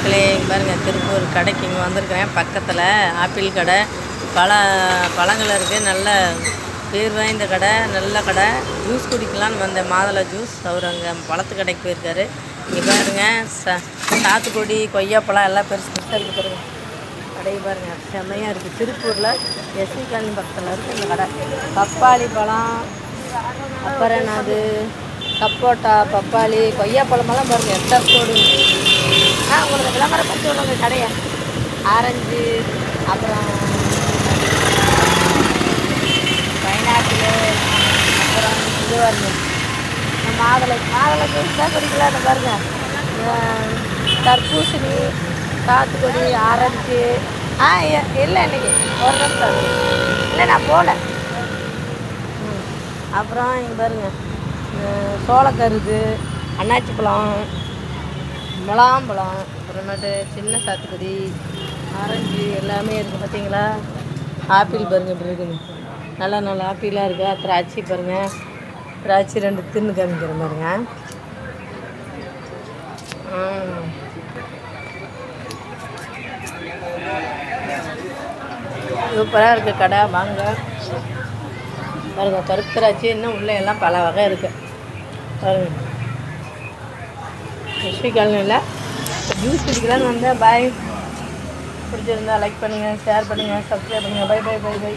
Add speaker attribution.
Speaker 1: மக்களே, பாருங்கள் திருப்பூர் கடைக்கு இங்கே வந்திருக்கிறேன். பக்கத்தில் ஆப்பிள் கடை, பழங்கள் இருக்குது. நல்ல பேர் வாய்ந்த கடை, நல்ல கடை. ஜூஸ் குடிக்கலான்னு வந்தேன், மாதுளை ஜூஸ். அவர் அங்கே பழத்து கடைக்கு போயிருக்காரு. இங்கே பாருங்கள், சாத்துக்குடி, கொய்யாப்பழம் எல்லாம் பெருசு பெருசாக இருக்குது. பாருங்கள் கடையை பாருங்கள், செம்மையாக இருக்குது. திருப்பூரில் எஸ்வி காலனி பக்கத்தில் இருக்குது இந்த கடை. பப்பாளி பழம், அப்புறம் என்னது சப்போட்டா, பப்பாளி, கொய்யாப்பழமெல்லாம் பாருங்கள் எட்டத்தோடு. உங்களுக்கு விளம்பரம் பற்றி உள்ளவங்க கடையை. ஆரஞ்சு, அப்புறம் பைனாப்பிள், அப்புறம் இது வருங்க மாதுளை ஜூஸ் தான் குடிக்கலான்னு பாருங்கள். தர்பூசணி, சாத்துக்குடி, ஆரஞ்சு. இல்லை இன்றைக்கி ஒரு நிமிஷம் இல்லை, நான் போகல. அப்புறம் இங்கே பாருங்கள் சோளக்கருது, அன்னாச்சி பழம், முலாம்பழம், அப்புறமேட்டு சின்ன சாத்துக்குடி, ஆரஞ்சு எல்லாமே இருக்குது. பார்த்தீங்களா? ஆப்பிள் பாருங்கள் இப்படி இருக்குங்க, நல்ல நல்ல ஆப்பிளாக இருக்குது. திராட்சை பாருங்கள், திராட்சை 2 தின்னு காமிக்கிற பாருங்க. சூப்பராக இருக்குது கடை, வாங்க பாருங்க. கருப்பு திராட்சை இன்னும் உள்ளே எல்லாம் பல வகை இருக்குது பாருங்க. எஸ்வி காலனியில் ஜூஸ் குடிக்கலான்னு வந்தேன். பாய். பிடிச்சிருந்தா லைக் பண்ணுங்கள், ஷேர் பண்ணுங்கள், சப்ஸ்கிரைப் பண்ணுங்கள். Bye bye bye by.